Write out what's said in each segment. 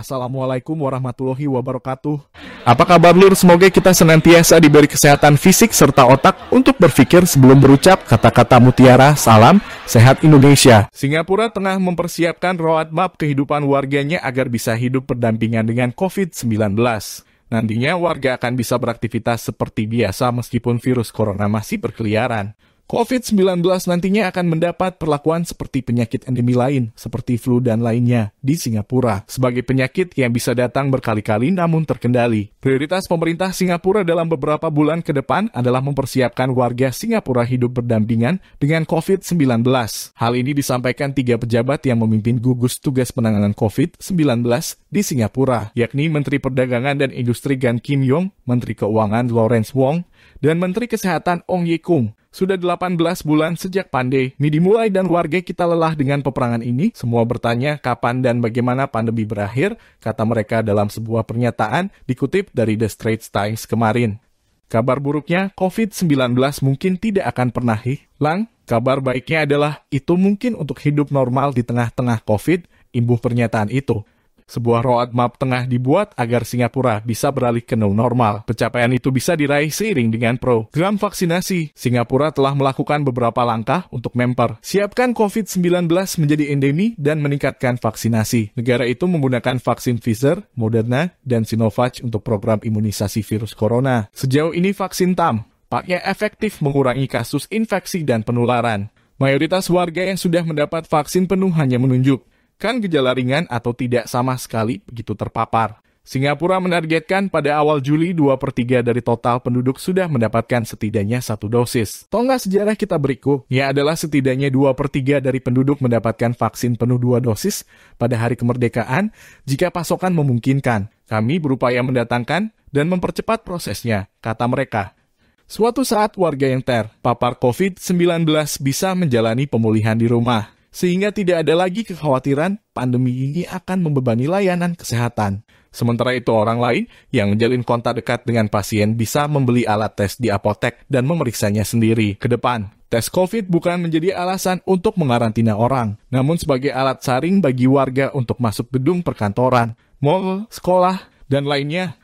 Assalamualaikum warahmatullahi wabarakatuh. Apa kabar lur? Semoga kita senantiasa diberi kesehatan fisik serta otak untuk berpikir sebelum berucap kata-kata mutiara. Salam sehat Indonesia. Singapura tengah mempersiapkan roadmap kehidupan warganya agar bisa hidup berdampingan dengan COVID-19. Nantinya warga akan bisa beraktivitas seperti biasa meskipun virus corona masih berkeliaran. COVID-19 nantinya akan mendapat perlakuan seperti penyakit endemi lain, seperti flu dan lainnya, di Singapura, sebagai penyakit yang bisa datang berkali-kali namun terkendali. Prioritas pemerintah Singapura dalam beberapa bulan ke depan adalah mempersiapkan warga Singapura hidup berdampingan dengan COVID-19. Hal ini disampaikan 3 pejabat yang memimpin gugus tugas penanganan COVID-19 di Singapura, yakni Menteri Perdagangan dan Industri Gan Kim Yong, Menteri Keuangan Lawrence Wong, dan Menteri Kesehatan Ong Ye Kung. Sudah 18 bulan sejak pandemi dimulai dan warga kita lelah dengan peperangan ini. Semua bertanya kapan dan bagaimana pandemi berakhir, kata mereka dalam sebuah pernyataan dikutip dari The Straits Times kemarin. Kabar buruknya, COVID-19 mungkin tidak akan pernah hilang. Kabar baiknya adalah itu mungkin untuk hidup normal di tengah-tengah COVID, imbuh pernyataan itu. Sebuah roadmap tengah dibuat agar Singapura bisa beralih ke new normal. Pencapaian itu bisa diraih seiring dengan program vaksinasi. Singapura telah melakukan beberapa langkah untuk mempersiapkan COVID-19 menjadi endemi dan meningkatkan vaksinasi. Negara itu menggunakan vaksin Pfizer, Moderna, dan Sinovac untuk program imunisasi virus corona. Sejauh ini vaksin tampaknya efektif mengurangi kasus infeksi dan penularan. Mayoritas warga yang sudah mendapat vaksin penuh hanya menunjukkan gejala ringan atau tidak sama sekali begitu terpapar. Singapura menargetkan pada awal Juli 2/3 dari total penduduk sudah mendapatkan setidaknya 1 dosis. Tonggak sejarah kita berikutnya adalah setidaknya 2/3 dari penduduk mendapatkan vaksin penuh 2 dosis pada hari kemerdekaan jika pasokan memungkinkan. Kami berupaya mendatangkan dan mempercepat prosesnya, kata mereka. Suatu saat warga yang terpapar COVID-19 bisa menjalani pemulihan di rumah, sehingga tidak ada lagi kekhawatiran pandemi ini akan membebani layanan kesehatan. Sementara itu orang lain yang menjalin kontak dekat dengan pasien bisa membeli alat tes di apotek dan memeriksanya sendiri. Ke depan, tes COVID bukan menjadi alasan untuk mengarantina orang, namun sebagai alat saring bagi warga untuk masuk gedung perkantoran, mal, sekolah, dan lainnya.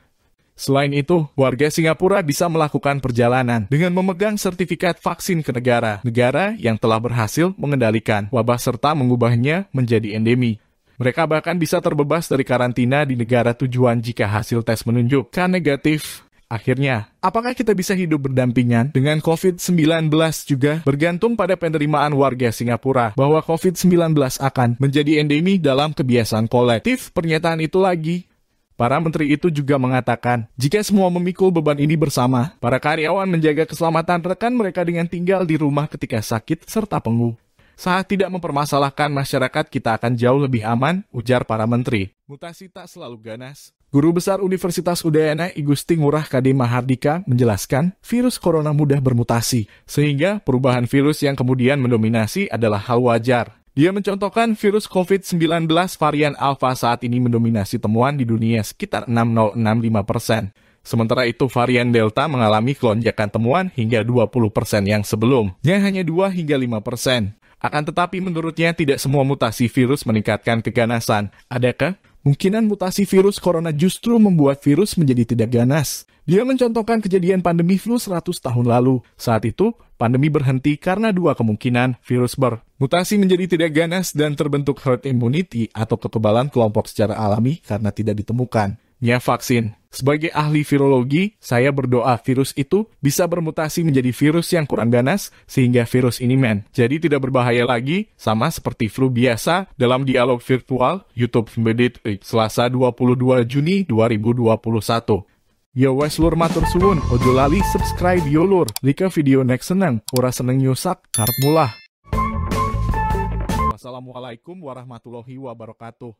Selain itu, warga Singapura bisa melakukan perjalanan dengan memegang sertifikat vaksin ke negara yang telah berhasil mengendalikan wabah serta mengubahnya menjadi endemi. Mereka bahkan bisa terbebas dari karantina di negara tujuan jika hasil tes menunjukkan negatif. Akhirnya, apakah kita bisa hidup berdampingan dengan COVID-19 juga bergantung pada penerimaan warga Singapura bahwa COVID-19 akan menjadi endemi dalam kebiasaan kolektif. Pernyataan itu lagi. Para menteri itu juga mengatakan, jika semua memikul beban ini bersama, para karyawan menjaga keselamatan rekan mereka dengan tinggal di rumah ketika sakit serta pengusaha tidak mempermasalahkan masyarakat, kita akan jauh lebih aman, ujar para menteri. Mutasi tak selalu ganas. Guru Besar Universitas Udayana I Gusti Ngurah Kadi Mahardika menjelaskan, virus corona mudah bermutasi, sehingga perubahan virus yang kemudian mendominasi adalah hal wajar. Dia mencontohkan virus COVID-19 varian Alpha saat ini mendominasi temuan di dunia sekitar 60,65%. Sementara itu varian Delta mengalami lonjakan temuan hingga 20% yang sebelumnya hanya 2 hingga 5%. Akan tetapi menurutnya tidak semua mutasi virus meningkatkan keganasan. Adakah mungkinan mutasi virus corona justru membuat virus menjadi tidak ganas? Dia mencontohkan kejadian pandemi flu 100 tahun lalu. Saat itu, pandemi berhenti karena 2 kemungkinan virus bermutasi menjadi tidak ganas dan terbentuk herd immunity atau kekebalan kelompok secara alami karena tidak ditemukannya vaksin. Sebagai ahli virologi, saya berdoa virus itu bisa bermutasi menjadi virus yang kurang ganas sehingga virus ini jadi tidak berbahaya lagi, sama seperti flu biasa. Dalam dialog virtual YouTube Embedded Selasa 22 Juni 2021. Yo wes lur matur suwun, ojo lali subscribe yo lur. Lika video next seneng, ora seneng nyusak, karep mulah. Wassalamualaikum warahmatullahi wabarakatuh.